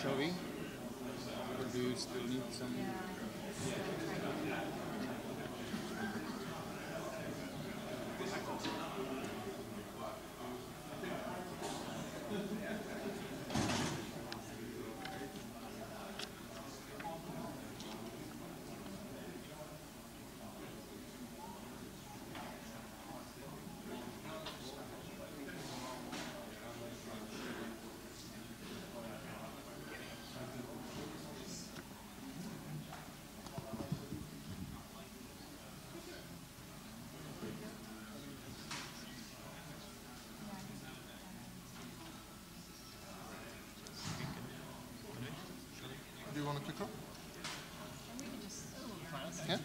showing, or do you still need some? Do you want to click on? Yeah.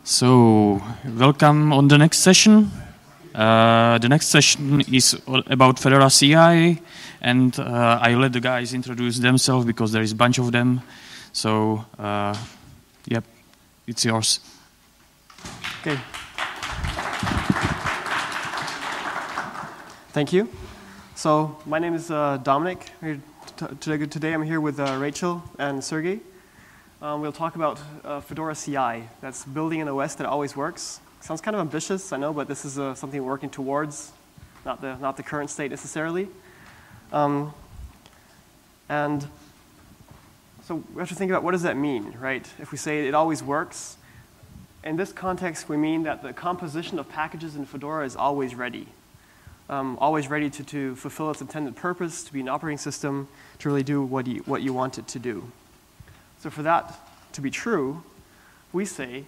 So, welcome on the next session. The next session is about Fedora CI, and I let the guys introduce themselves because there is a bunch of them. So, yep, it's yours. Okay. Thank you. So, my name is Dominik. Today I'm here with Rachel and Serhii. We'll talk about Fedora CI. That's building an OS that always works. Sounds kind of ambitious, I know, but this is something we're working towards, not the current state necessarily. And so we have to think about what does that mean, right? If we say it always works, in this context we mean that the composition of packages in Fedora is always ready. Always ready to fulfill its intended purpose, to be an operating system, to really do what you want it to do. So for that to be true, we say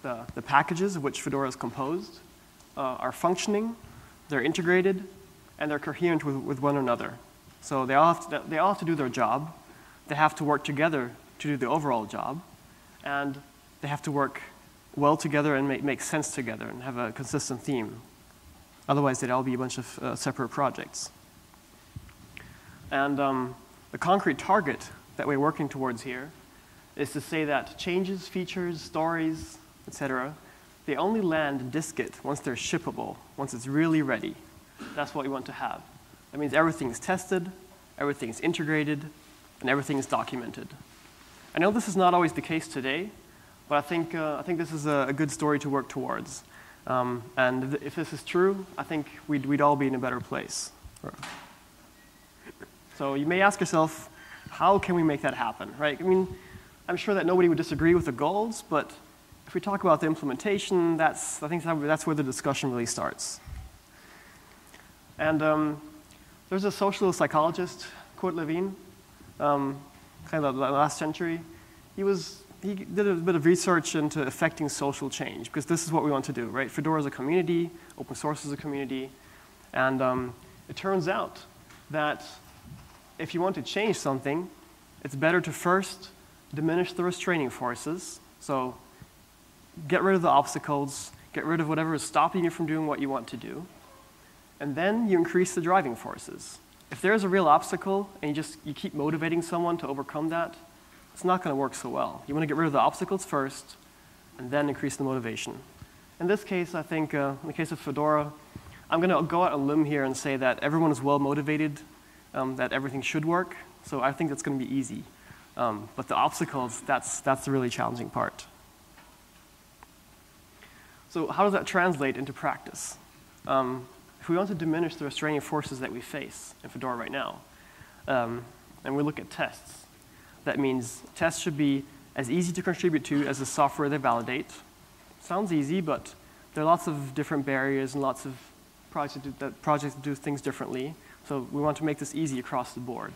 the packages of which Fedora is composed are functioning, they're integrated, and they're coherent with one another. So they all have to do their job. They have to work together to do the overall job. And they have to work well together and make sense together and have a consistent theme. Otherwise, they'd all be a bunch of separate projects. And the concrete target that we're working towards here is to say that changes, features, stories, etc., they only land in dist-git once they're shippable, once it's really ready. That's what we want to have. That means everything's tested, everything's integrated, and everything's documented. I know this is not always the case today, but I think this is a good story to work towards. And if this is true, I think we'd all be in a better place. So you may ask yourself, how can we make that happen, right? I mean, I'm sure that nobody would disagree with the goals, but if we talk about the implementation, I think that's where the discussion really starts. And there's a social psychologist, Kurt Lewin, kind of the last century. He did a bit of research into affecting social change, because this is what we want to do, right? Fedora is a community, open source is a community, and it turns out that if you want to change something, it's better to first diminish the restraining forces. So get rid of the obstacles, get rid of whatever is stopping you from doing what you want to do, and then you increase the driving forces. If there's a real obstacle and you keep motivating someone to overcome that, it's not going to work so well. You want to get rid of the obstacles first, and then increase the motivation. In this case, I think, in the case of Fedora, I'm going to go out on a limb here and say that everyone is well motivated, that everything should work. So I think that's going to be easy. But the obstacles, that's the really challenging part. So how does that translate into practice? If we want to diminish the restraining forces that we face in Fedora right now, and we look at tests, that means tests should be as easy to contribute to as the software they validate. Sounds easy, but there are lots of different barriers and lots of projects do things differently. So we want to make this easy across the board.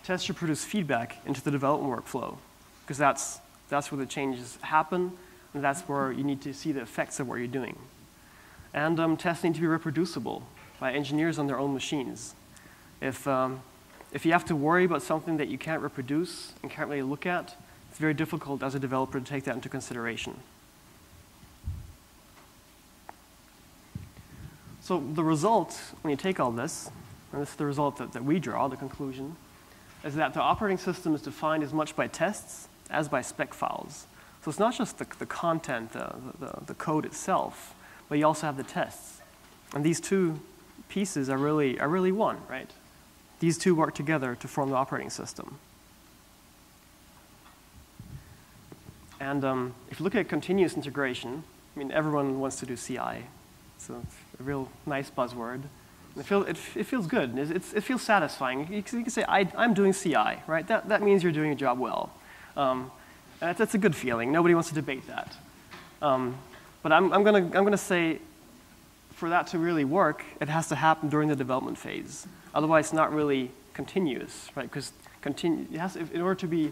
Tests should produce feedback into the development workflow, because that's where the changes happen, and that's where you need to see the effects of what you're doing. And tests need to be reproducible by engineers on their own machines. If you have to worry about something that you can't reproduce and can't really look at, it's very difficult as a developer to take that into consideration. So the result, when you take all this, and this is the result that we draw, the conclusion, is that the operating system is defined as much by tests as by spec files. So it's not just the content, the code itself, but you also have the tests. And these two pieces are really one, right? These two work together to form the operating system. And if you look at continuous integration, I mean, everyone wants to do CI. It's a real nice buzzword. It feels good. It feels satisfying. You can say, I'm doing CI, right? That means you're doing your job well. And that's a good feeling. Nobody wants to debate that. But I'm gonna say, for that to really work, it has to happen during the development phase. Otherwise, it's not really continuous, right? Because in order to be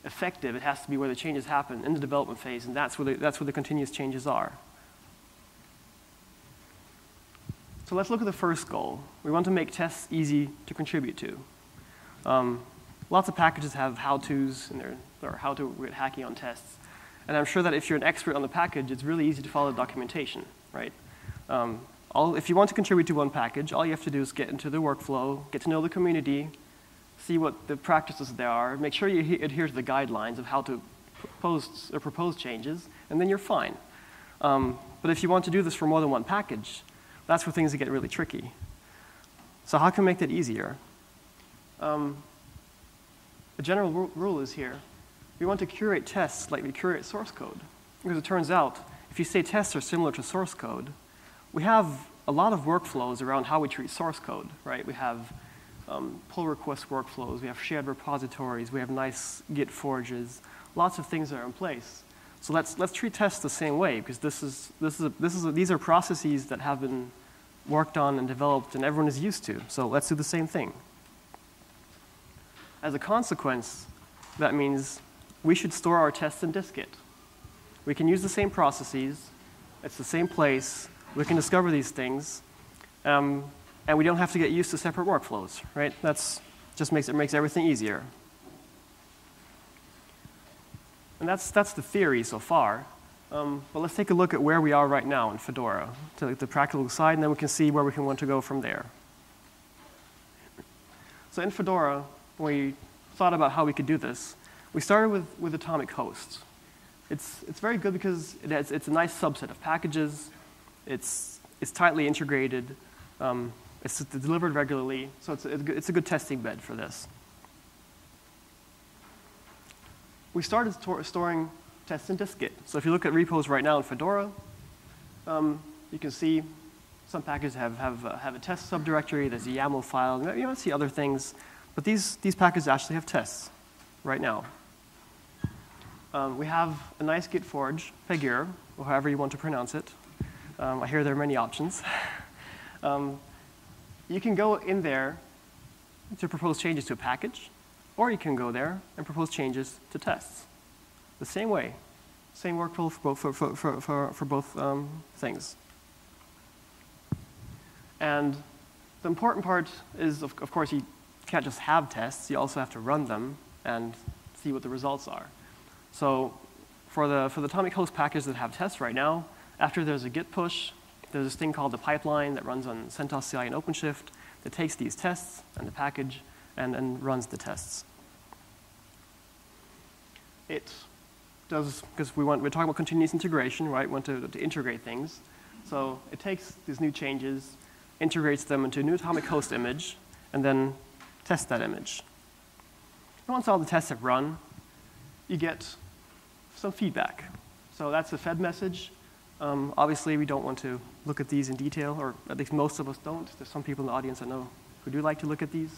effective, it has to be where the changes happen in the development phase, and that's where the continuous changes are. So let's look at the first goal. We want to make tests easy to contribute to. Lots of packages have how-tos, or how to get hacking on tests. And I'm sure that if you're an expert on the package, it's really easy to follow the documentation, right? If you want to contribute to one package, all you have to do is get into the workflow, get to know the community, see what the practices there are, make sure you adhere to the guidelines of how to propose changes, and then you're fine. But if you want to do this for more than one package, that's where things get really tricky. So how can we make that easier? The general rule is here. We want to curate tests like we curate source code. Because it turns out, if you say tests are similar to source code, we have a lot of workflows around how we treat source code, right? We have pull request workflows, we have shared repositories, we have nice Git forges, lots of things that are in place. So let's treat tests the same way, because these are processes that have been worked on and developed and everyone is used to. So let's do the same thing. As a consequence, that means we should store our tests in dist-git. We can use the same processes, it's the same place, we can discover these things, and we don't have to get used to separate workflows, right? That's just makes everything easier. And that's the theory so far. But let's take a look at where we are right now in Fedora, to the practical side, and then we can see where we can want to go from there. So in Fedora, when we thought about how we could do this, we started with atomic hosts. It's very good because it's a nice subset of packages. It's tightly integrated. It's delivered regularly, so it's a good testing bed for this. We started storing tests in dist-git. So if you look at repos right now in Fedora, you can see some packages have a test subdirectory. There's a YAML file. You might see other things, but these packages actually have tests right now. We have a nice Git forge, Pagure, or however you want to pronounce it. I hear there are many options. You can go in there to propose changes to a package, or you can go there and propose changes to tests. The same way, same workflow for both things. And the important part is, of course, you can't just have tests. You also have to run them and see what the results are. So for the atomic host package that have tests right now, after there's a Git push, there's this thing called the pipeline that runs on CentOS CI and OpenShift that takes these tests and the package and runs the tests. It does, because we're talking about continuous integration, right? We want to integrate things. So it takes these new changes, integrates them into a new atomic host image, and then tests that image. And once all the tests have run, you get some feedback. So that's the fed message. Obviously, we don't want to look at these in detail, or at least most of us don't. There's some people in the audience I know who do like to look at these.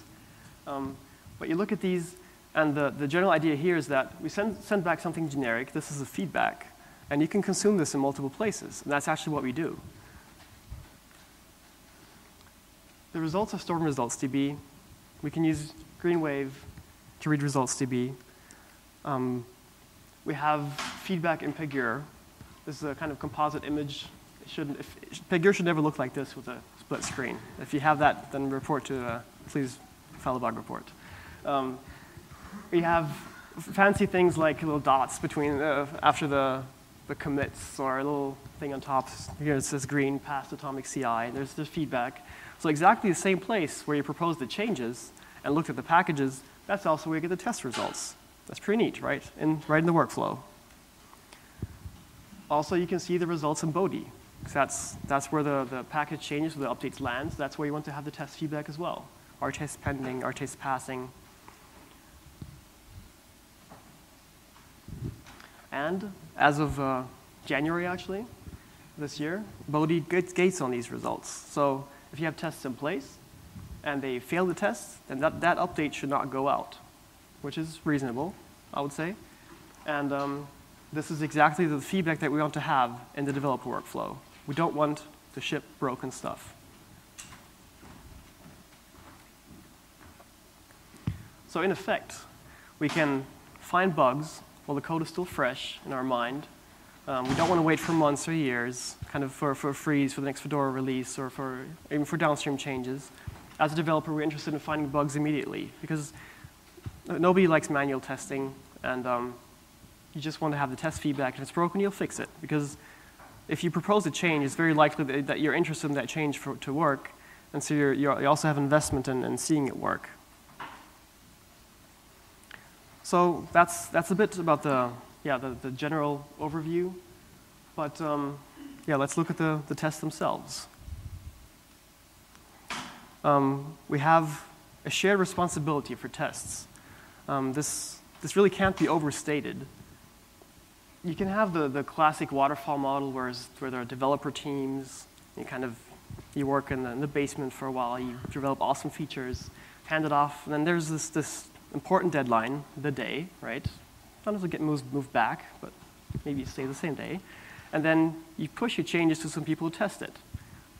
But you look at these, and the general idea here is that we send back something generic. This is a feedback. And you can consume this in multiple places. And that's actually what we do. The results are stored in results.db. We can use GreenWave to read results.db. We have feedback in Pagure. This is a kind of composite image. Pagure should never look like this with a split screen. If you have that, then report to, please file a bug report. We have fancy things like little dots between after the commits, or a little thing on top. Here it says green, past atomic CI. There's feedback. So exactly the same place where you proposed the changes and looked at the packages, that's also where you get the test results. That's pretty neat, right? Right in the workflow. Also, you can see the results in Bodhi. That's where the package changes, where the updates land. So that's where you want to have the test feedback as well. RTest pending, RTest passing. And as of January, actually, this year, Bodhi gates on these results. So if you have tests in place and they fail the test, then that update should not go out, which is reasonable, I would say. And this is exactly the feedback that we want to have in the developer workflow. We don't want to ship broken stuff. So in effect, we can find bugs while the code is still fresh in our mind. We don't want to wait for months or years, kind of for a freeze for the next Fedora release or even for downstream changes. As a developer, we're interested in finding bugs immediately because nobody likes manual testing, and you just want to have the test feedback. If it's broken, you'll fix it. Because if you propose a change, it's very likely that you're interested in that change to work, and so you also have investment in seeing it work. So that's a bit about the general overview. But yeah, let's look at the tests themselves. We have a shared responsibility for tests. This really can't be overstated. You can have the classic waterfall model where there are developer teams. You work in the basement for a while. You develop awesome features, hand it off, and then there's this important deadline, the day, right? Sometimes it get moved back, but maybe stay the same day. And then you push your changes to some people who test it.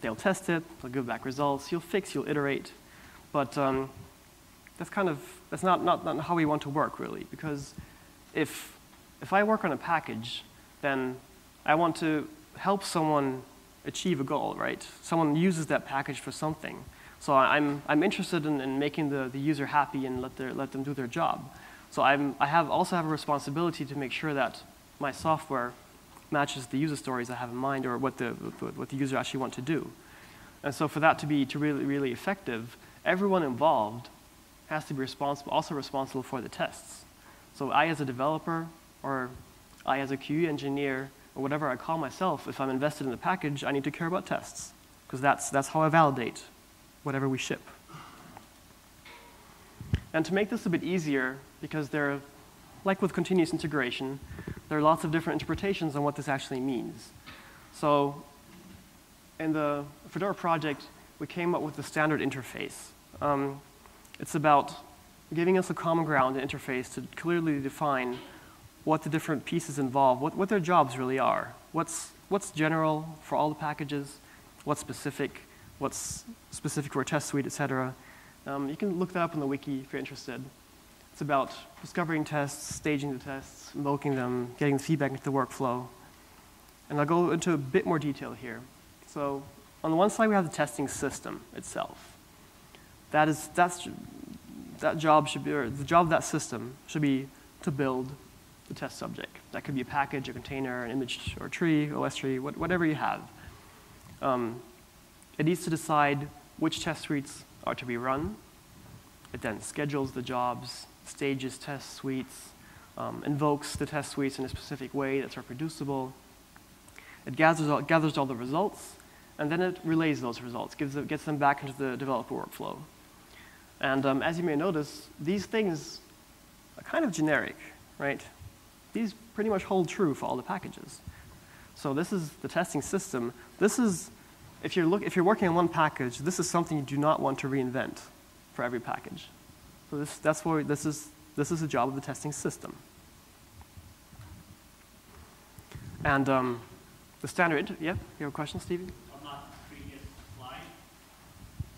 They'll test it, they'll give back results, you'll fix, you'll iterate. But that's not how we want to work, really, because if I work on a package, then I want to help someone achieve a goal, right? Someone uses that package for something. So I'm interested in making the user happy and let them do their job. So I also have a responsibility to make sure that my software matches the user stories I have in mind or what the user actually wants to do. And so for that to be really, really effective, everyone involved has to be also responsible for the tests. So I as a developer, or I as a QE engineer, or whatever I call myself, if I'm invested in the package, I need to care about tests, because that's how I validate whatever we ship. And to make this a bit easier, because like with continuous integration, there are lots of different interpretations on what this actually means. So in the Fedora project, we came up with the standard interface. It's about giving us a common ground interface to clearly define what the different pieces involve, what their jobs really are, what's general for all the packages, what's specific for a test suite, etc. You can look that up in the wiki if you're interested. It's about discovering tests, staging the tests, invoking them, getting the feedback into the workflow. And I'll go into a bit more detail here. So on the one side, we have the testing system itself. The job of that system should be to build the test subject. That could be a package, a container, an image or tree, OS tree, whatever you have. It needs to decide which test suites are to be run. It then schedules the jobs, stages test suites, invokes the test suites in a specific way that's reproducible. It gathers all the results, and then it relays those results, gets them back into the developer workflow. And as you may notice, these things are kind of generic, right? These pretty much hold true for all the packages. So this is the testing system. This is, if you're working on one package, this is something you do not want to reinvent for every package. So this is the job of the testing system. And the standard, yeah, you have a question, Stevie? On that previous slide,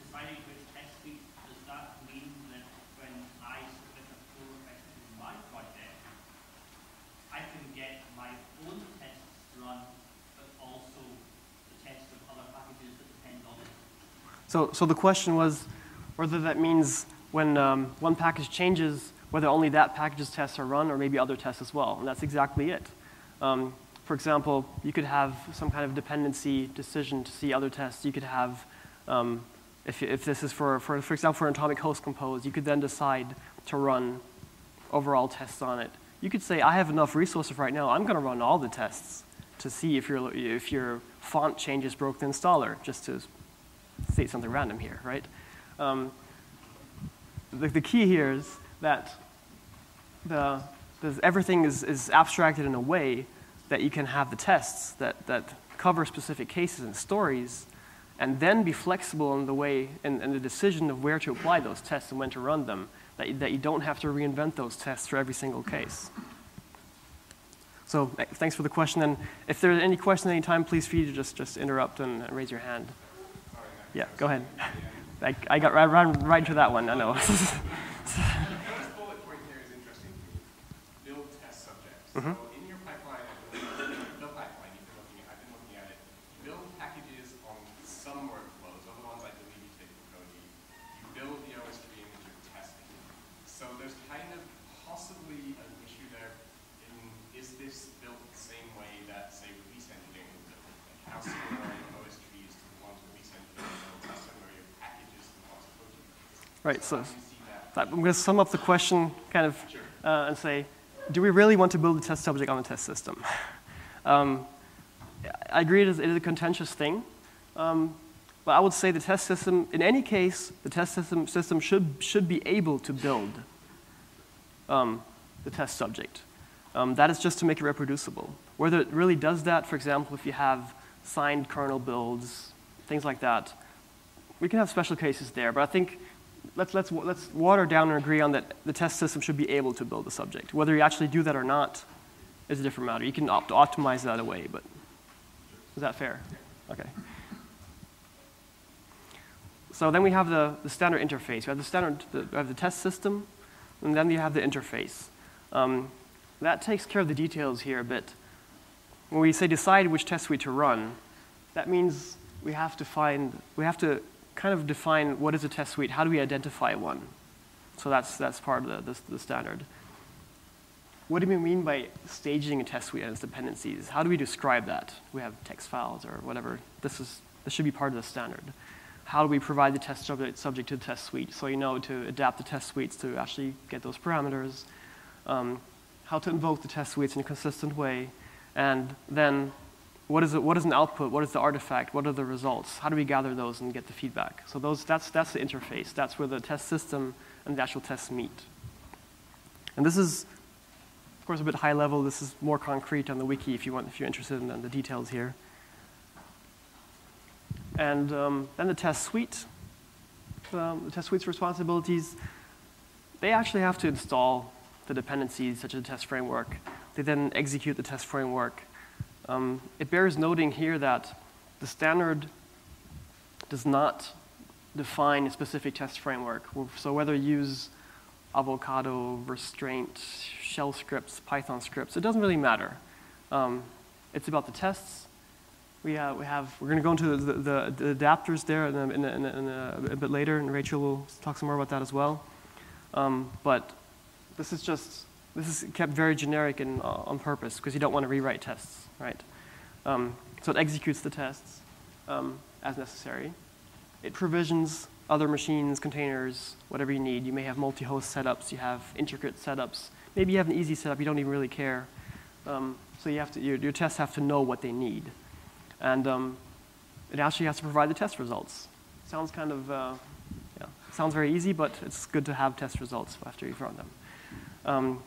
deciding which test suite, does that mean that when I submit a pull request to my project, I can get my own tests run, but also the tests of other packages that depend on it? So the question was whether that means when one package changes, whether only that package's tests are run or maybe other tests as well. And that's exactly it. For example, you could have some kind of dependency decision to see other tests. You could have If this is for example, for an atomic host compose, you could then decide to run overall tests on it. You could say, I have enough resources right now, I'm going to run all the tests to see if your font changes broke the installer, just to state something random here, right? The key here is that everything is abstracted in a way that you can have the tests that cover specific cases and stories, and then be flexible in the way and the decision of where to apply those tests and when to run them, that you don't have to reinvent those tests for every single case. So thanks for the question, and if there are any questions at any time, please feel free to just interrupt and raise your hand. Yeah, go ahead. I got right into that one, I know. The first bullet point here is interesting to me. Build test subjects. Mm-hmm. So in your pipeline, build pipeline, I've been looking at it. Build packages on some workflows, other ones I believe you take from Koji. You build the OS stream that you're testing. So there's kind of possibly an issue there in, is this built the same way that, say, release engineering is built? Like how similar are your OS trees to the ones release engineering builds? How similar are your packages to the ones Koji builds? Right, so I'm going to sum up the question kind of and say, do we really want to build a test subject on the test system? I agree it is a contentious thing, but I would say the test system, in any case, the test system should be able to build the test subject. That is just to make it reproducible. Whether it really does that, for example, if you have signed kernel builds, things like that, we can have special cases there, but I think let's water down and agree on that the test system should be able to build the subject. Whether you actually do that or not is a different matter. You can optimize that away, but is that fair? Okay. So then we have the standard interface. We have the test system, and then you have the interface. That takes care of the details here a bit. When we say decide which test suite to run, that means we have to kind of define what is a test suite. How do we identify one? So that's part of the standard. What do we mean by staging a test suite and its dependencies? How do we describe that? We have text files or whatever. This should be part of the standard. How do we provide the test subject to the test suite? So you know to adapt the test suites to actually get those parameters. How to invoke the test suites in a consistent way. And then what is an output? What is the artifact? What are the results? How do we gather those and get the feedback? So that's the interface. That's where the test system and the actual tests meet. And this is, of course, a bit high level. This is more concrete on the wiki if you're interested in the details here. And then the test suite. The test suite's responsibilities, they actually have to install the dependencies such as the test framework. They then execute the test framework. It bears noting here that the standard does not define a specific test framework. So whether you use Avocado, Restraint, Shell scripts, Python scripts, it doesn't really matter. It's about the tests. We're going to go into the adapters there a bit later, and Rachel will talk some more about that as well. But this is kept very generic and on purpose because you don't want to rewrite tests, right? So it executes the tests as necessary. It provisions other machines, containers, whatever you need. You may have multi-host setups. You have intricate setups. Maybe you have an easy setup. You don't even really care. So your tests have to know what they need. And it actually has to provide the test results. Sounds kind of, sounds very easy, but it's good to have test results after you've run them.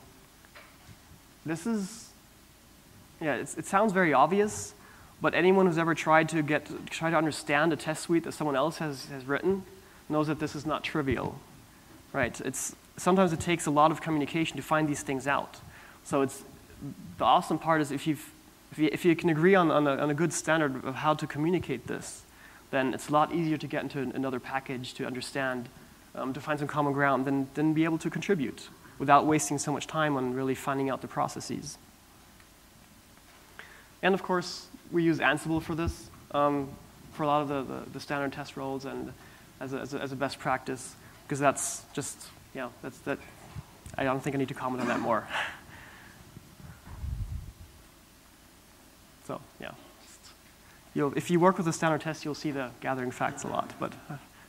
It sounds very obvious, but anyone who's ever tried to understand a test suite that someone else has written knows that this is not trivial, right? Sometimes it takes a lot of communication to find these things out. So the awesome part is if you can agree on a good standard of how to communicate this, then it's a lot easier to get into another package to understand, to find some common ground, than be able to contribute without wasting so much time on really finding out the processes. And of course, we use Ansible for this, for a lot of the standard test roles and as a best practice, because that's just, I don't think I need to comment on that more. So, yeah. If you work with a standard test, you'll see the gathering facts a lot, but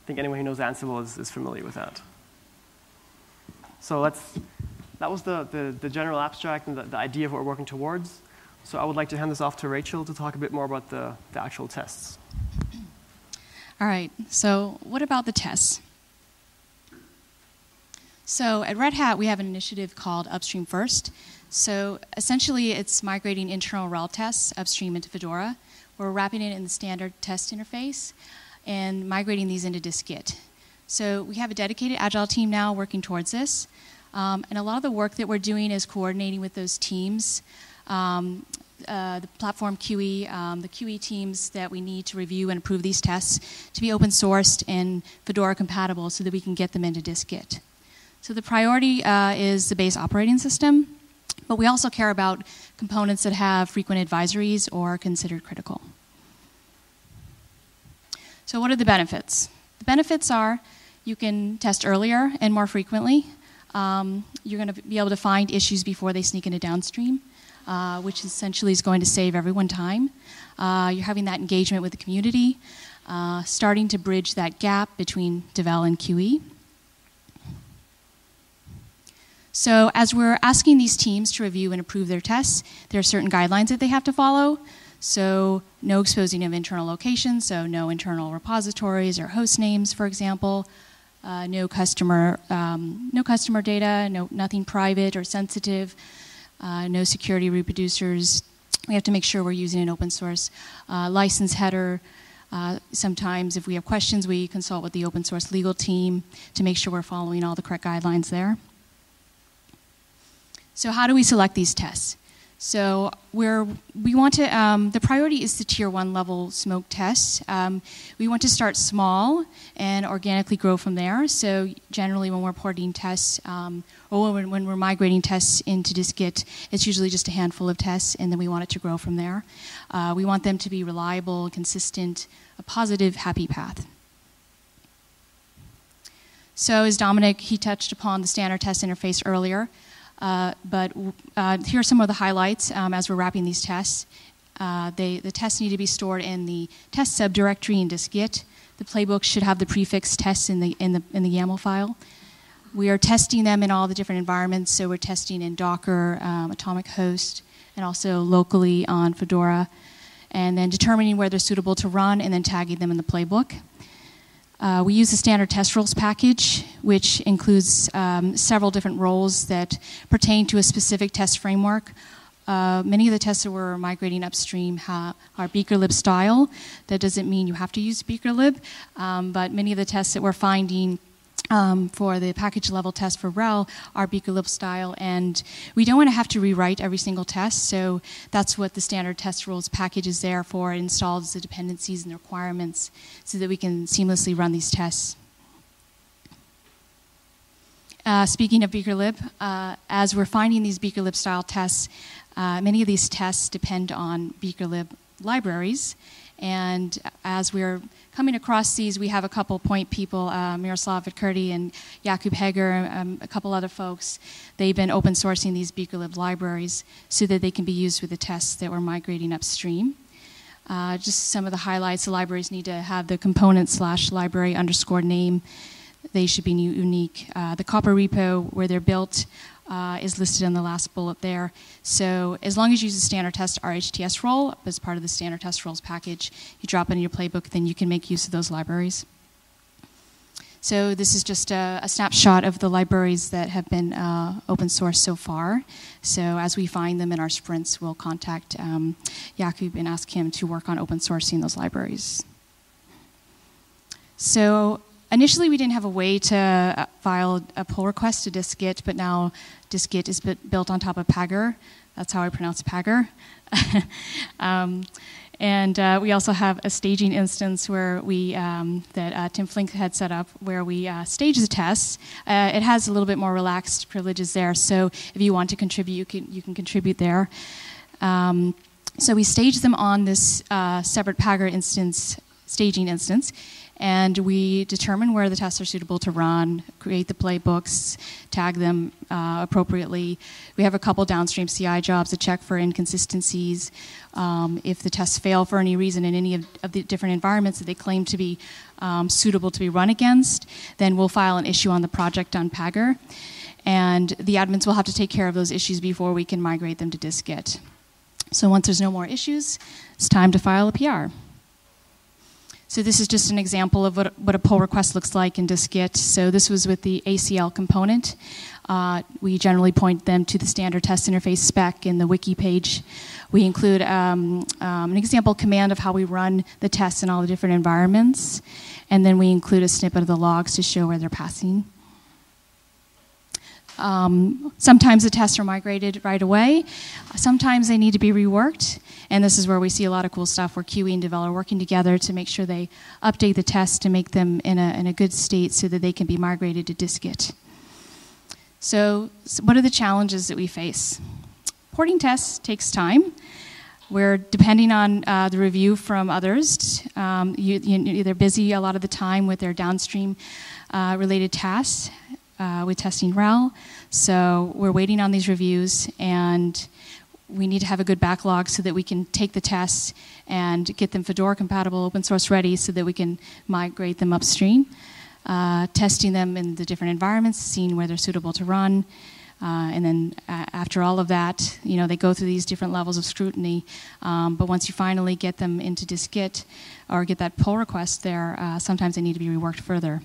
think anyone who knows Ansible is familiar with that. So that was the general abstract and the idea of what we're working towards. So I would like to hand this off to Rachel to talk a bit more about the actual tests. All right, so what about the tests? So at Red Hat, we have an initiative called Upstream First. So essentially, it's migrating internal rel tests upstream into Fedora. We're wrapping it in the standard test interface and migrating these into dist-git. So we have a dedicated Agile team now working towards this. And a lot of the work that we're doing is coordinating with those teams, the platform QE, the QE teams that we need to review and approve these tests to be open sourced and Fedora compatible so that we can get them into dist-git. So the priority is the base operating system, but we also care about components that have frequent advisories or are considered critical. So what are the benefits? The benefits are you can test earlier and more frequently. You're going to be able to find issues before they sneak into downstream, which essentially is going to save everyone time. You're having that engagement with the community, starting to bridge that gap between devel and QE. So as we're asking these teams to review and approve their tests, there are certain guidelines that they have to follow. So no exposing of internal locations, so no internal repositories or host names, for example. No customer data, nothing private or sensitive. No security reproducers. We have to make sure we're using an open source license header. Sometimes if we have questions, we consult with the open source legal team to make sure we're following all the correct guidelines there. So how do we select these tests? So we want to, the priority is the tier 1 level smoke tests. We want to start small and organically grow from there. So generally when we're porting tests, or when we're migrating tests into dist-git, it's usually just a handful of tests, and then we want it to grow from there. We want them to be reliable, consistent, a positive, happy path. So as Dominik, he touched upon the standard test interface earlier. But here are some of the highlights as we're wrapping these tests. The tests need to be stored in the test subdirectory in dist-git. The playbook should have the prefix tests in the YAML file. We are testing them in all the different environments. So we're testing in Docker, Atomic Host, and also locally on Fedora. And then determining where they're suitable to run and then tagging them in the playbook. We use the standard test roles package, which includes several different roles that pertain to a specific test framework. Many of the tests that we're migrating upstream are beakerlib style. That doesn't mean you have to use beakerlib, but many of the tests that we're finding for the package level test for RHEL are beakerlib style, and we don't want to have to rewrite every single test, so that's what the standard test rules package is there for. It installs the dependencies and the requirements so that we can seamlessly run these tests. Speaking of beakerlib, as we're finding these beakerlib style tests, many of these tests depend on beakerlib libraries. And as we're coming across these, we have a couple point people, Miroslav Vidkurti and Jakub Heger, a couple other folks. They've been open sourcing these beakerlib libraries so that they can be used with the tests that we're migrating upstream. Just some of the highlights: the libraries need to have the component / library _ name. They should be unique. The copper repo where they're built is listed in the last bullet there. So as long as you use a standard test RHTS role as part of the standard test roles package, you drop it in your playbook, then you can make use of those libraries. So this is just a snapshot of the libraries that have been open source so far. So as we find them in our sprints, we'll contact Jakub and ask him to work on open sourcing those libraries. So initially, we didn't have a way to file a pull request to dist-git, but now dist-git is built on top of Pagure. That's how I pronounce Pagure. And we also have a staging instance where we that Tim Flink had set up, where we stage the tests. It has a little bit more relaxed privileges there, so if you want to contribute, you can contribute there. So we stage them on this separate Pagure instance, staging instance. And we determine where the tests are suitable to run, create the playbooks, tag them appropriately. We have a couple downstream CI jobs to check for inconsistencies. If the tests fail for any reason in any of the different environments that they claim to be suitable to be run against, then we'll file an issue on the project on Pagure. And the admins will have to take care of those issues before we can migrate them to dist-git. So once there's no more issues, it's time to file a PR. So this is just an example of what a pull request looks like in dist-git. So this was with the ACL component. We generally point them to the standard test interface spec in the wiki page. We include an example command of how we run the tests in all the different environments. And then we include a snippet of the logs to show where they're passing. Sometimes the tests are migrated right away. Sometimes they need to be reworked. And this is where we see a lot of cool stuff where QE and Devel are working together to make sure they update the tests to make them in a good state so that they can be migrated to dist-git. So what are the challenges that we face? Porting tests takes time. We're depending on the review from others. They're busy a lot of the time with their downstream related tasks. With testing RHEL. So we're waiting on these reviews, and we need to have a good backlog so that we can take the tests and get them Fedora compatible, open source ready, so that we can migrate them upstream. Testing them in the different environments, seeing where they're suitable to run. And then after all of that, they go through these different levels of scrutiny. But once you finally get them into dist-git or get that pull request there, sometimes they need to be reworked further.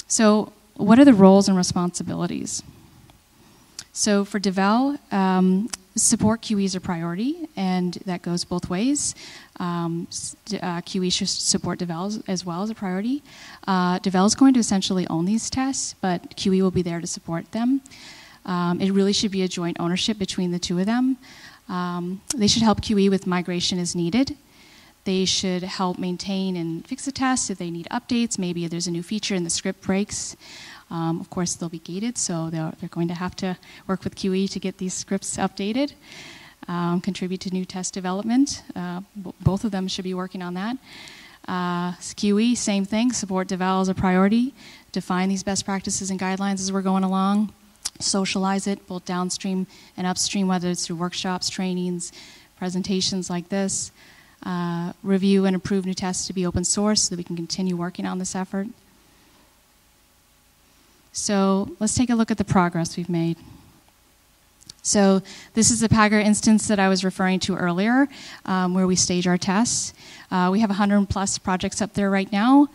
So what are the roles and responsibilities? So for Devel, support QE is a priority, and that goes both ways. QE should support Devel as well as a priority. Devel is going to essentially own these tests, but QE will be there to support them. It really should be a joint ownership between the two of them. They should help QE with migration as needed. They should help maintain and fix the tests if they need updates. Maybe if there's a new feature and the script breaks. Of course, they'll be gated, so they're going to have to work with QE to get these scripts updated, contribute to new test development. Both of them should be working on that. QE, same thing, support Devel as a priority, define these best practices and guidelines as we're going along, socialize it, both downstream and upstream, whether it's through workshops, trainings, presentations like this. Review and approve new tests to be open source so that we can continue working on this effort. So let's take a look at the progress we've made. So this is the Pagure instance that I was referring to earlier, where we stage our tests. We have 100+ projects up there right now.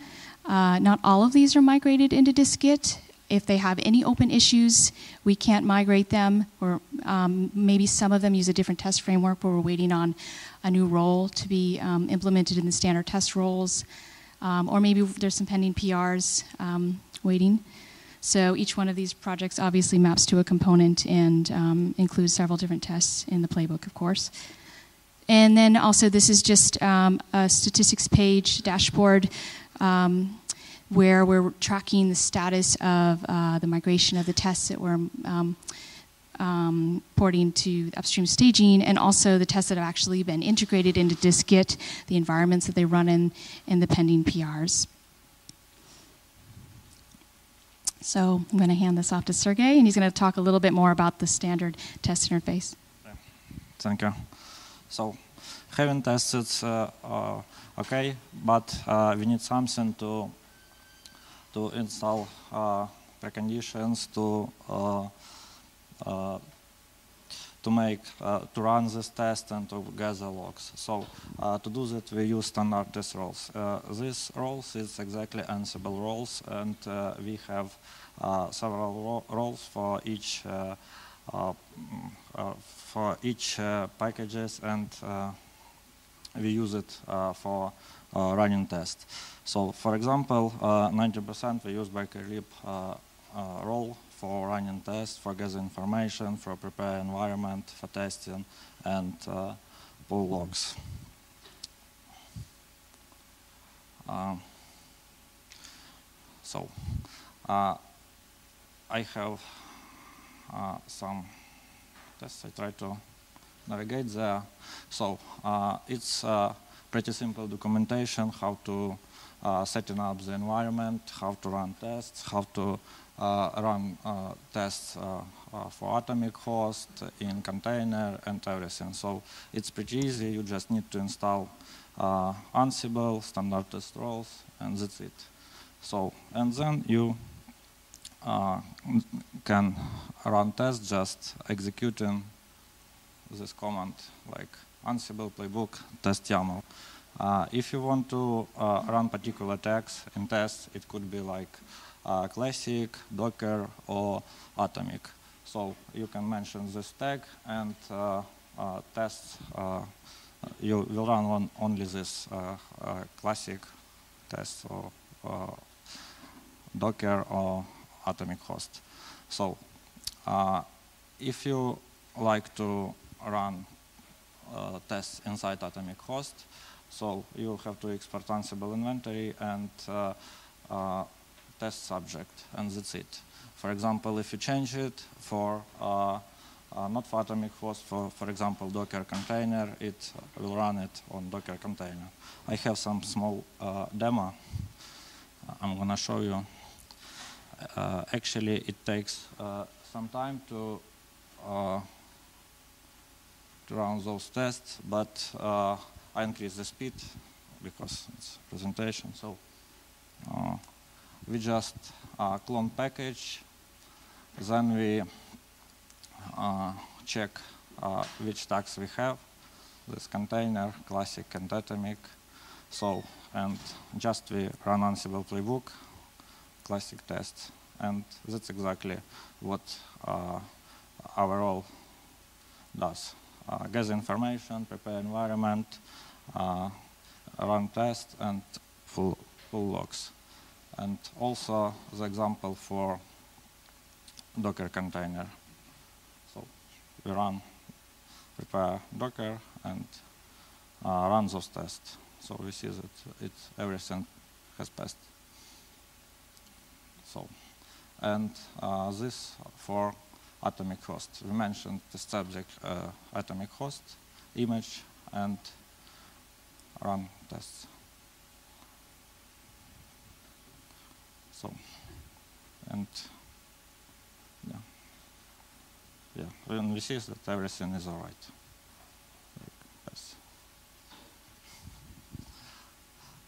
Not all of these are migrated into dist-git. If they have any open issues, we can't migrate them, or maybe some of them use a different test framework where we're waiting on a new role to be implemented in the standard test roles, or maybe there's some pending PRs waiting. So each one of these projects obviously maps to a component and includes several different tests in the playbook, of course. And then also this is just a statistics page dashboard where we're tracking the status of the migration of the tests that we're porting to upstream staging, and also the tests that have actually been integrated into dist-git, the environments that they run in, and the pending PRs. So I'm going to hand this off to Serhii, and he's going to talk a little bit more about the standard test interface. Thank you. So having tests, it's okay, but we need something to install preconditions to run this test and to gather logs. So to do that, we use standard test roles. These roles is exactly Ansible roles, and we have several roles for each packages, and we use it for running tests. So, for example, 90% we use Bakelib role for running tests, for gathering information, for prepare environment, for testing, and pull logs. I have some tests. I try to navigate there. So it's pretty simple documentation, how to setting up the environment, how to run tests, how to run tests for atomic host, in container, and everything. So it's pretty easy. You just need to install Ansible, standard test roles, and that's it. So, and then you can run tests just executing this command, like Ansible playbook test YAML. If you want to run particular tags in tests, it could be like classic, Docker, or atomic. So you can mention this tag, and tests, you will run only this classic test, or Docker, or atomic host. So if you like to run tests inside atomic host, so you have to export Ansible inventory and test subject, and that's it. For example, if you change it for not for atomic host, for example, Docker container, it will run it on Docker container. I have some small demo I'm going to show you. Actually, it takes some time to run those tests, but I increase the speed because it's presentation. So we just clone package, then we check which tags we have, this container, classic, and atomic. So, and just we run Ansible playbook, classic tests, and that's exactly what our role does. Gather information, prepare environment, run test, and full logs. And also the example for Docker container. So we run, prepare Docker, and run those tests. So we see that everything has passed. So, and this for atomic host. We mentioned the subject atomic host, image, and run tests. So, and yeah, when we see that everything is all right. Yes.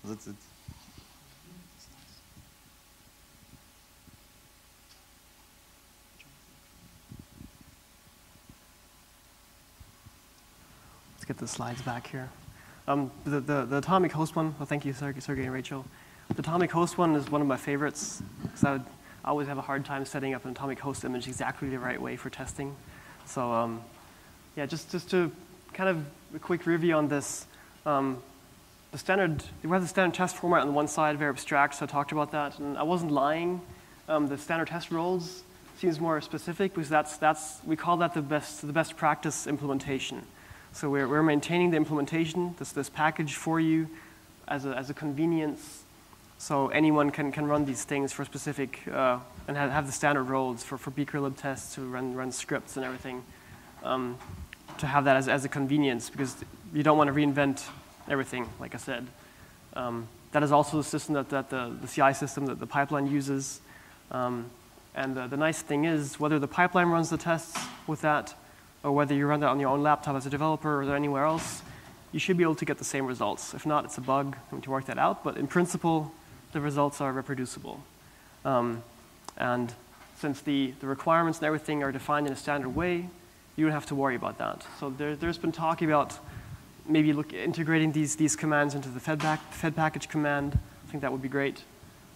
That's it. Let's get the slides back here. The atomic host one, well, thank you, Sergey and Rachel. The atomic host one is one of my favorites, because I always have a hard time setting up an atomic host image exactly the right way for testing. So yeah, just to kind of a quick review on this. We have the standard test format on the one side, very abstract, so I talked about that. And I wasn't lying. The standard test roles seems more specific, because we call that the best practice implementation. So we're maintaining the implementation, this package for you as a convenience, so anyone can run these things for specific, and have the standard roles for Pagure tests to run scripts and everything, to have that as a convenience, because you don't want to reinvent everything, like I said. That is also the system that the CI system that the pipeline uses. And the nice thing is, whether the pipeline runs the tests with that, or whether you run that on your own laptop as a developer or anywhere else, you should be able to get the same results. If not, it's a bug. We need to work that out. But in principle, the results are reproducible. And since the requirements and everything are defined in a standard way, you don't have to worry about that. So there's been talk about maybe integrating these commands into the fed package command. I think that would be great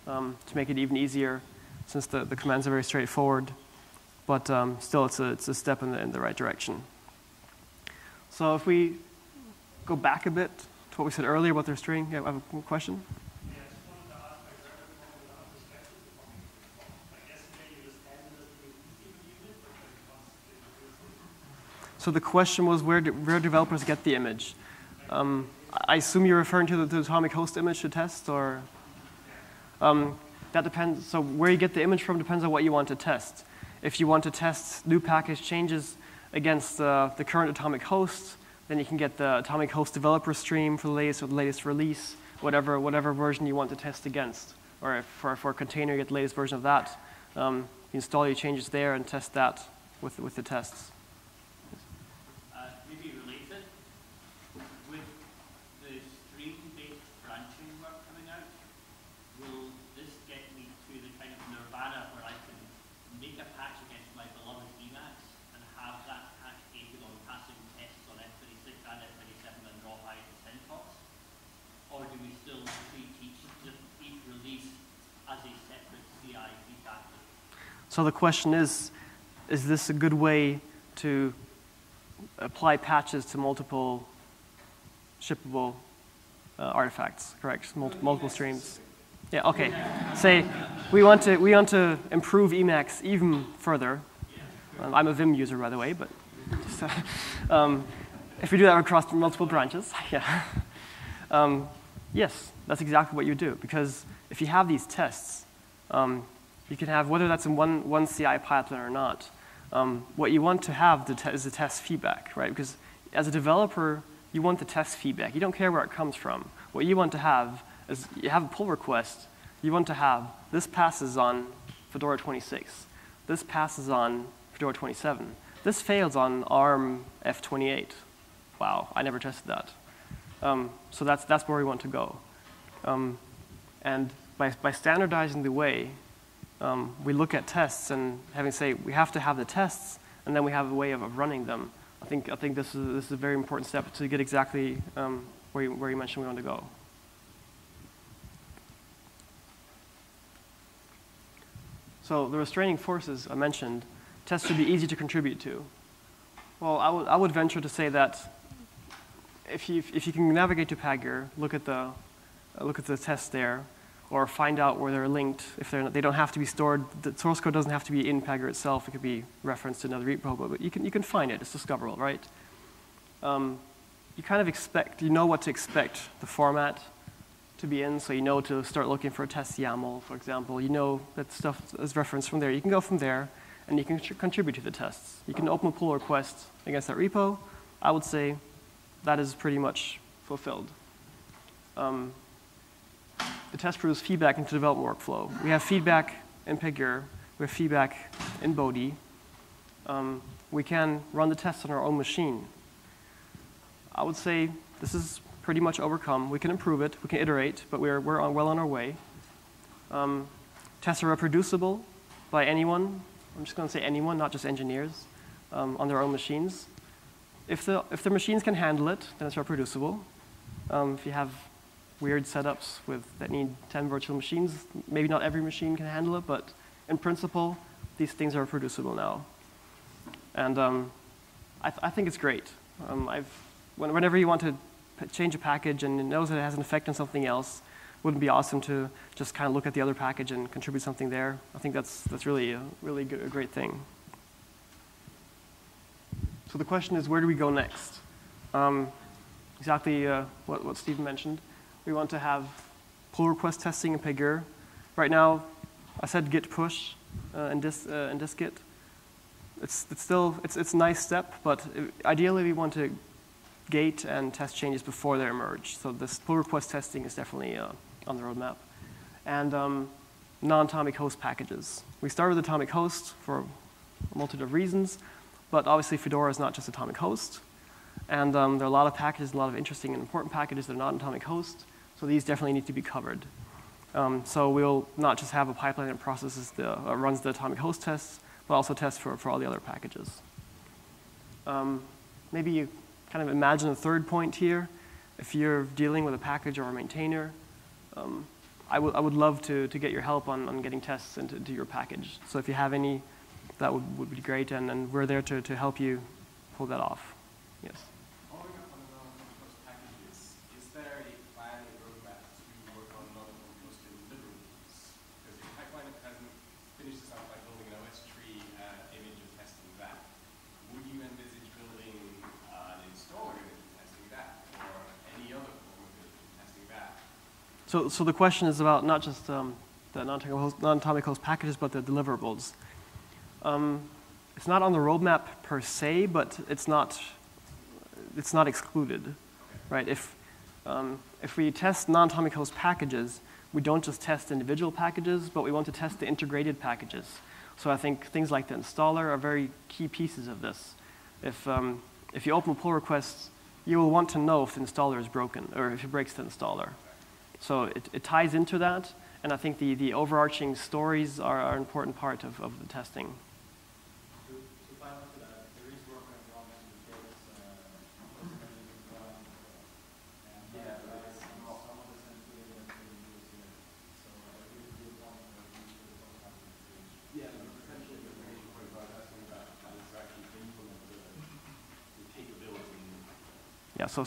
to make it even easier, since the commands are very straightforward. But still, it's a step in the right direction. So if we go back a bit to what we said earlier about the restraining, yeah, I have a question. Yeah, I just wanted to ask, I read it without respect to the common before. I guess maybe the standard is pretty easy to use it, but So the question was where developers get the image. I assume you're referring to the atomic host image to test, or that depends. So where you get the image from depends on what you want to test. If you want to test new package changes against the current atomic host, Then you can get the atomic host developer stream for the latest or the latest release, whatever version you want to test against. Or if for a container, you get the latest version of that. You install your changes there and test that with the tests. Maybe related, with the stream-based branching work coming out, will this get me to the kind of nirvana where I can make a patch against my beloved Emacs and have that patch gated on passing tests on F26 and F27 and drop high to CentOS? Or do we still treat each release as a separate CI feedback loop? So the question is this a good way to apply patches to multiple shippable artifacts, correct? Multiple streams. Yeah, okay. Say we want to improve Emacs even further. I'm a Vim user, by the way, but just, if we do that across multiple branches, yeah. Yes, that's exactly what you do, because if you have these tests, you can have, whether that's in one CI pipeline or not, what you want to have is the test feedback, right? Because as a developer, you want the test feedback. You don't care where it comes from. What you want to have is, you have a pull request, you want to have, this passes on Fedora 26. This passes on Fedora 27. This fails on ARM F28. Wow, I never tested that. So that's where we want to go. And by standardizing the way we look at tests and having say we have to have the tests and then we have a way of running them, I think this is a very important step to get exactly where you mentioned we want to go. So the restraining forces I mentioned, tests should be easy to contribute to. Well, I would venture to say that if you can navigate to Pagure, look at the tests there, or find out where they're linked. If they don't have to be stored, the source code doesn't have to be in Pagure itself. It could be referenced to another repo, but you can find it. It's discoverable, right? You kind of expect, you know what to expect the format to be in, so you know to start looking for a test YAML, for example. You know that stuff is referenced from there. You can go from there, and you can contribute to the tests. You can open a pull request against that repo. I would say that is pretty much fulfilled. The test produces feedback into the development workflow. We have feedback in Pagure. We have feedback in Bodhi. We can run the tests on our own machine. I would say this is pretty much overcome. We can improve it. We can iterate, but we're well on our way. Tests are reproducible by anyone. I'm just going to say anyone, not just engineers, on their own machines. If the machines can handle it, then it's reproducible. If you have weird setups that need 10 virtual machines, maybe not every machine can handle it, but in principle, these things are reproducible now. And I think it's great. Whenever you want to change a package and it knows that it has an effect on something else, wouldn't it be awesome to just kind of look at the other package and contribute something there? I think that's really a great thing. So the question is, where do we go next? Exactly what Steve mentioned. We want to have pull request testing in Pagure. Right now, I said git push and dist-git. It's a nice step, but ideally we want to gate and test changes before they emerge. So this pull request testing is definitely on the roadmap. And non-atomic host packages. We started with atomic host for a multitude of reasons, but obviously Fedora is not just atomic host. And there are a lot of packages, a lot of interesting and important packages that are not atomic host. So these definitely need to be covered. So we'll not just have a pipeline that processes runs the atomic host tests, but also tests for all the other packages. Maybe you kind of imagine a third point here. If you're dealing with a package or a maintainer, I would love to get your help on getting tests into your package. So if you have any, that would be great, and we're there to help you pull that off. Yes. Following up on the non-host packages, is there a plan or roadmap to work on non-host deliverables? Because your pipeline at present finishes up by building an OS tree image and testing that. Would you envisage building an installer image and testing that, or any other form of image and testing that? So the question is about not just the non-atomic host packages, but the deliverables. It's not on the roadmap per se, but it's not it's not excluded, right? If we test non-atomic host packages, we don't just test individual packages, but we want to test the integrated packages. So I think things like the installer are very key pieces of this. If you open a pull request, you will want to know if the installer is broken or if it breaks the installer. So it ties into that, and I think the overarching stories are an important part of the testing. Yeah, so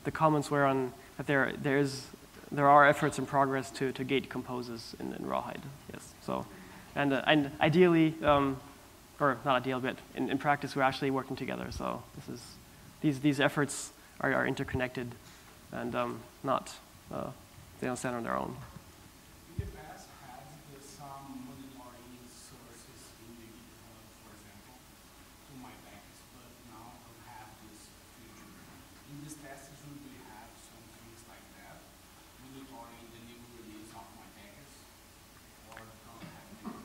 the comments were on that there are efforts in progress to gate composes in Rawhide. Yes. So, and ideally, or not ideal, but in practice, we're actually working together. So these efforts are interconnected, and not they don't stand on their own. In the past, had some monitoring sources in the GitHub, for example, to my package, but now don't have this feature. In this test, would we have some things like that, monitoring the new release of my package, or don't have it?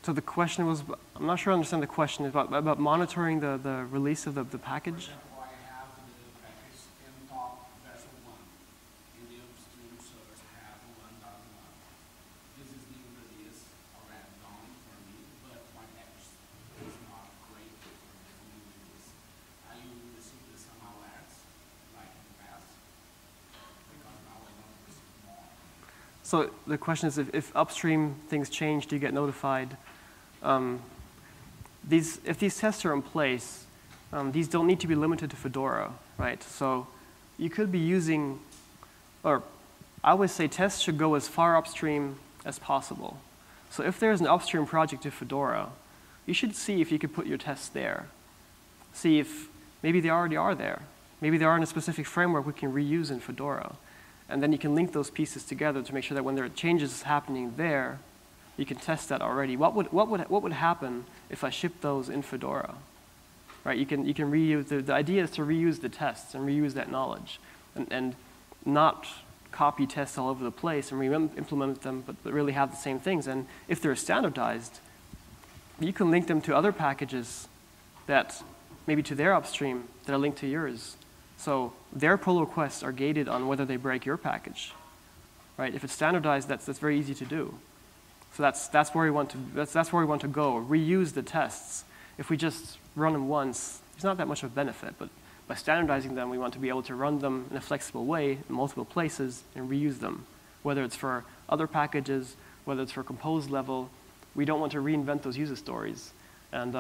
So the question was, I'm not sure I understand the question, about monitoring the release of the package? For example, I have the package mtop version 1, and the upstream servers have 1.1. This is new release already done for me, but my package is not great for this new release. I usually receive some alerts, like in the past, because now I don't receive more. So the question is, if upstream things change, do you get notified? If these tests are in place, these don't need to be limited to Fedora, right? So you could be using, or I always say tests should go as far upstream as possible. So if there's an upstream project to Fedora, you should see if you could put your tests there. See if maybe they already are there. Maybe they are in a specific framework we can reuse in Fedora. And then you can link those pieces together to make sure that when there are changes happening there, you can test that already. What would happen if I ship those in Fedora? Right? You can reuse the idea is to reuse the tests and reuse that knowledge, and not copy tests all over the place and implement them, but really have the same things. And if they're standardized, you can link them to other packages that maybe to their upstream that are linked to yours. So their pull requests are gated on whether they break your package. Right? If it's standardized, that's very easy to do. So that's where we want to go. Reuse the tests. If we just run them once, it's not that much of a benefit. But by standardizing them, we want to be able to run them in a flexible way in multiple places and reuse them. Whether it's for other packages, whether it's for compose level, we don't want to reinvent those user stories. And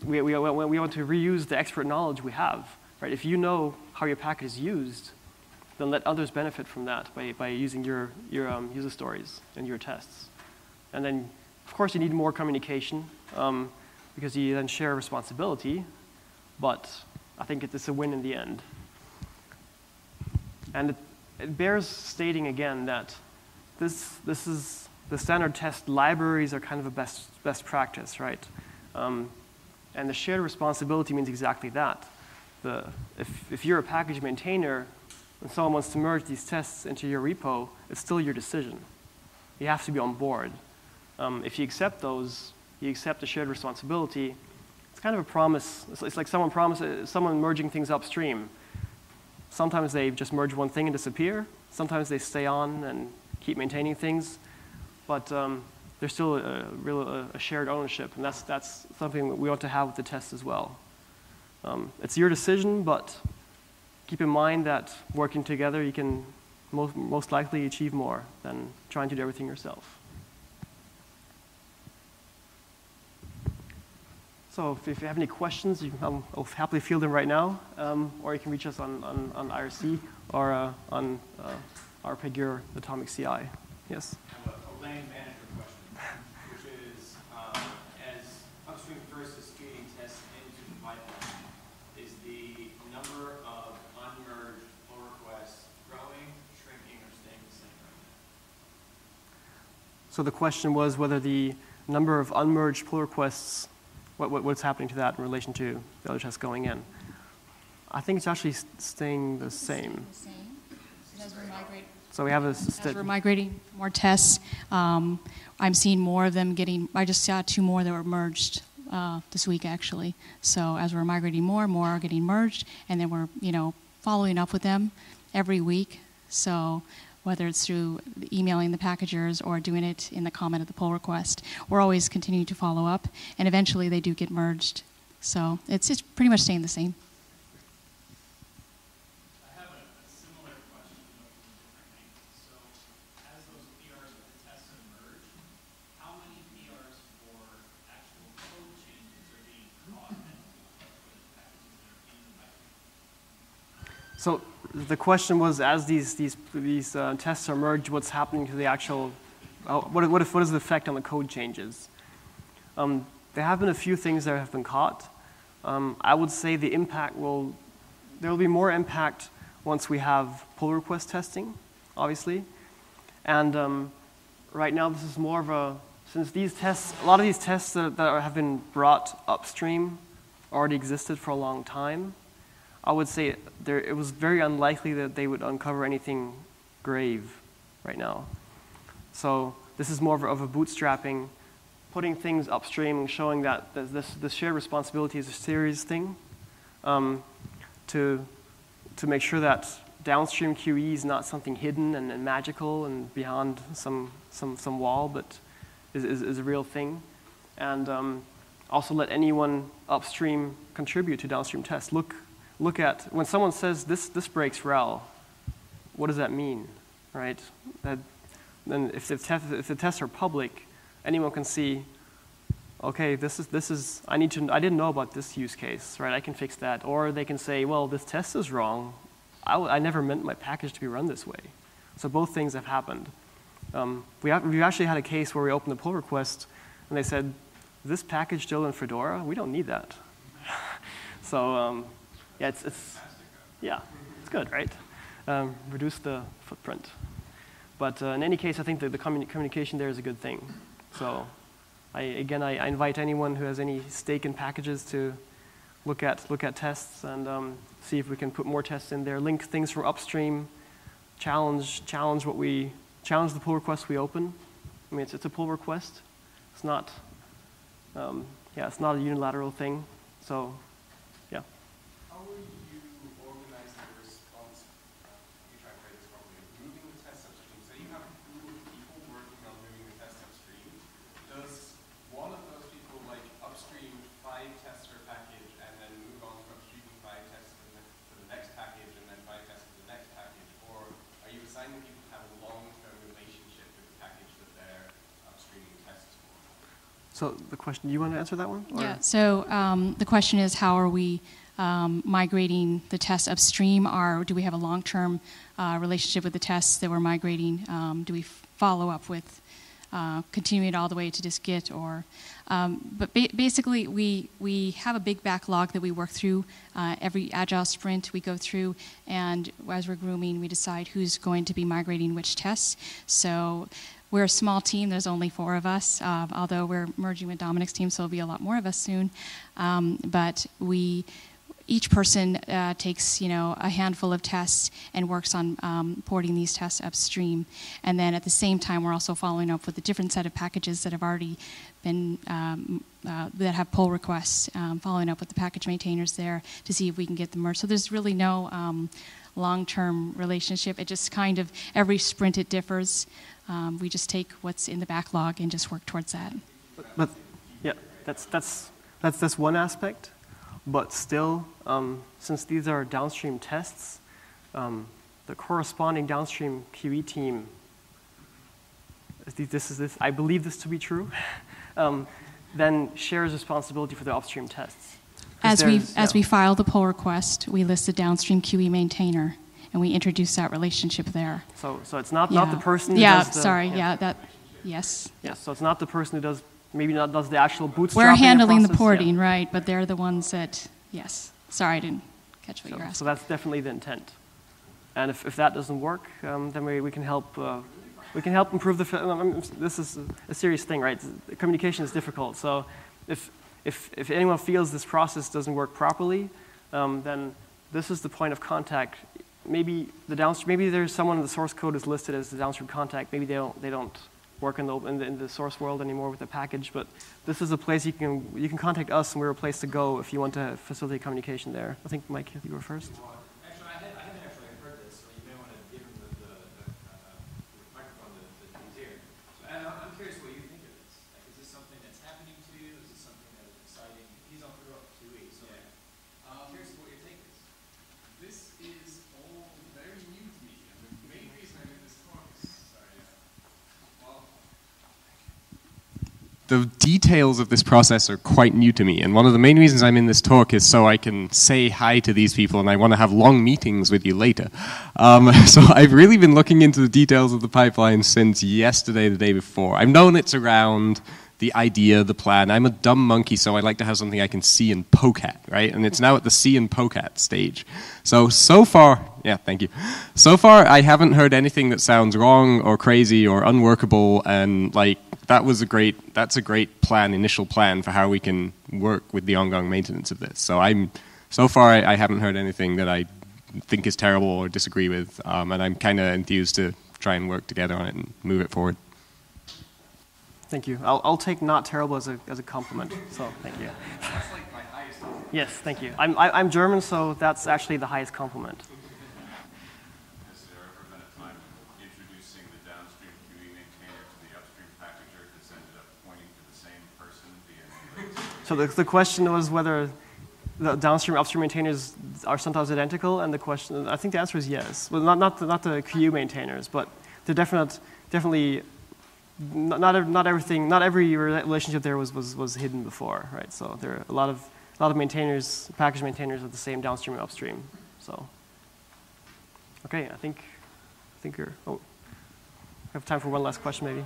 we want to reuse the expert knowledge we have. Right? If you know how your package is used, then let others benefit from that by using your user stories and your tests. And then, of course, you need more communication because you then share responsibility, but I think it's a win in the end. And it bears stating again that this is the standard test libraries are kind of a best practice, right? And the shared responsibility means exactly that. If you're a package maintainer, and someone wants to merge these tests into your repo, it's still your decision. You have to be on board. If you accept those, you accept the shared responsibility. It's kind of a promise. It's like someone merging things upstream. Sometimes they just merge one thing and disappear. Sometimes they stay on and keep maintaining things. But there's still a shared ownership, and that's something that we want to have with the tests as well. It's your decision, but keep in mind that working together, you can most likely achieve more than trying to do everything yourself. So if you have any questions, I'll happily field them right now, or you can reach us on IRC or on our Pagure Atomic CI. Yes? I have a lane management question, which is, as Upstream First is feeding tests into the pipeline, is the number of unmerged pull requests growing, shrinking, or staying the same right now? So the question was whether the number of unmerged pull requests, what's happening to that in relation to the other tests going in. I think it's actually staying the same. As we're migrating. So we have a As we're migrating more tests, I'm seeing more of them getting. I just saw 2 more that were merged this week, actually. So as we're migrating more are getting merged, and then we're following up with them every week. So whether it's through emailing the packagers or doing it in the comment of the pull request, we're always continuing to follow up, and eventually they do get merged. So it's pretty much staying the same. I have a similar question, but from a different angle. So as those PRs with the tests emerge, how many PRs for actual code changes are being caught and for the packages that are in the pipeline? So the question was, as these tests are merged, what's happening to the actual? What is the effect on the code changes? There have been a few things that have been caught. I would say the impact there will be more impact once we have pull request testing, obviously. And right now, this is more of since these tests, a lot of these tests that have been brought upstream already existed for a long time. I would say it was very unlikely that they would uncover anything grave right now. So this is more of a bootstrapping, putting things upstream and showing that this shared responsibility is a serious thing, to make sure that downstream QE is not something hidden and magical and beyond some wall, but is a real thing. And also let anyone upstream contribute to downstream tests. Look at, when someone says this breaks rel, what does that mean, right? Then if the tests are public, anyone can see, okay, this is I didn't know about this use case, right? I can fix that. Or they can say, well, this test is wrong. I never meant my package to be run this way. So both things have happened. We actually had a case where we opened the pull request, and they said, this package still in Fedora? We don't need that. So yeah, it's good, right? Reduce the footprint. But in any case, I think that the communication there is a good thing. So I invite anyone who has any stake in packages to look at tests and see if we can put more tests in there, link things from upstream, challenge the pull request we open. I mean, it's a pull request. It's not it's not a unilateral thing. So yeah. How will you organize the response? You try to play this properly. Moving the tests upstream. So you have a pool of people working on moving the tests upstream. Does one of those people upstream 5 tests per package and then move on to upstreaming 5 tests to the next package and then 5 tests to the next package? Or are you assigning people to have a long-term relationship with the package that they're upstreaming tests for? So the question, do you want to answer that one? Or? Yeah, so the question is, how are we migrating the tests upstream? Do we have a long-term relationship with the tests that we're migrating? Do we follow up with continuing it all the way to dist-git? But basically, we have a big backlog that we work through. Every Agile sprint we go through, and as we're grooming, we decide who's going to be migrating which tests. So we're a small team. There's only 4 of us, although we're merging with Dominik's team, so there'll be a lot more of us soon. But each person takes a handful of tests and works on porting these tests upstream. And then at the same time, we're also following up with a different set of packages that have already been that have pull requests, following up with the package maintainers there to see if we can get them merged. So there's really no long-term relationship. It just kind of, every sprint it differs. We just take what's in the backlog and just work towards that. But yeah, that's one aspect. But still, since these are downstream tests, the corresponding downstream QE team, I believe this to be true, then shares responsibility for the upstream tests. As we file the pull request, we list the downstream QE maintainer, and we introduce that relationship there. So it's not the person who does the... Yes. Yeah, so it's not the person who does the actual bootstrapping. We're handling the porting, right, but they're the ones that, yes. Sorry, I didn't catch what you're asking. So that's definitely the intent. And if that doesn't work, then we can help improve this is a serious thing, right? Communication is difficult. So if anyone feels this process doesn't work properly, then this is the point of contact. Maybe maybe there's someone in the source code is listed as the downstream contact. Maybe they don't work in the source world anymore with the package, but this is a place you can contact us, and we're a place to go if you want to facilitate communication there. I think Mike, you were first. Actually, I haven't actually heard this, so you may want to give him the microphone that he's here. So I'm curious what you think of this. Like, is this something that's happening to you? Is this something that is exciting? He's on for 2 weeks, so I'm curious what your take is. This is all very new to me, and the main reason I'm in this talk is, the details of this process are quite new to me, and one of the main reasons I'm in this talk is so I can say hi to these people, and I want to have long meetings with you later. So I've really been looking into the details of the pipeline since yesterday, the day before. I've known it's around, the idea, the plan. I'm a dumb monkey, so I like to have something I can see and poke at, right? And it's now at the see and poke at stage. So far, yeah, thank you. So far, I haven't heard anything that sounds wrong or crazy or unworkable, and like, that's a great plan, initial plan for how we can work with the ongoing maintenance of this. So far I haven't heard anything that I think is terrible or disagree with, and I'm kind of enthused to try and work together on it and move it forward. Thank you. I'll take not terrible as a compliment. So thank you. That's like my highest compliment. Yes, thank you. I'm German, so that's actually the highest compliment. Has there ever been a time introducing the downstream QE maintainer to the upstream packager that's ended up pointing to the same person via So the question was whether the downstream upstream maintainers are sometimes identical, and the question, I think the answer is yes. Well, not the QU maintainers, but they're definitely not every relationship there was hidden before, right? So there are a lot of maintainers, package maintainers of the same downstream and upstream. So okay, I think you're. Oh, we have time for one last question, maybe.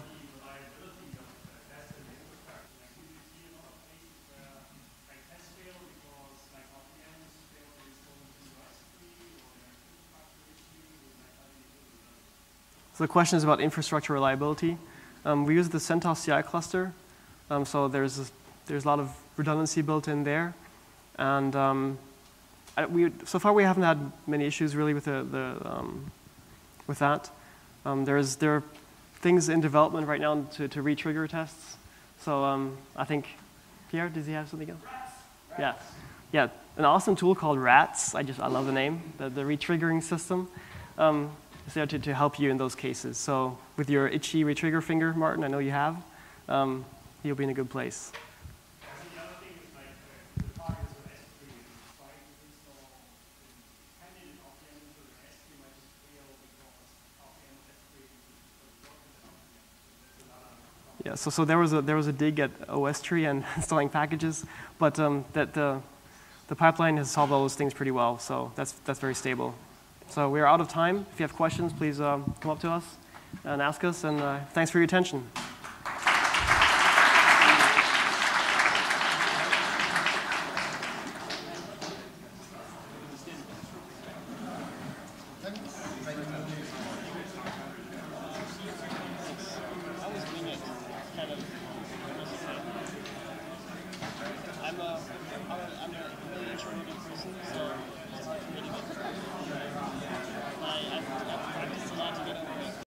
So the question is about infrastructure reliability. We use the CentOS CI cluster, so there's a lot of redundancy built in there, and so far we haven't had many issues really with with that. There are things in development right now to re-trigger tests. So I think Pierre, does he have something else? Rats. Yeah, an awesome tool called Rats. I love the name. The re-triggering system. Is there to help you in those cases. So with your itchy retrigger finger, Martin, I know you have, you'll be in a good place. The other thing is like the targets of S3 is trying to install dependent OpTM into the S3 might just fail because OpTM S3 is broken. Yeah, so there was a dig at OS tree and installing packages, but the pipeline has solved all those things pretty well. So that's very stable. So we're out of time. If you have questions, please come up to us and ask us. And thanks for your attention.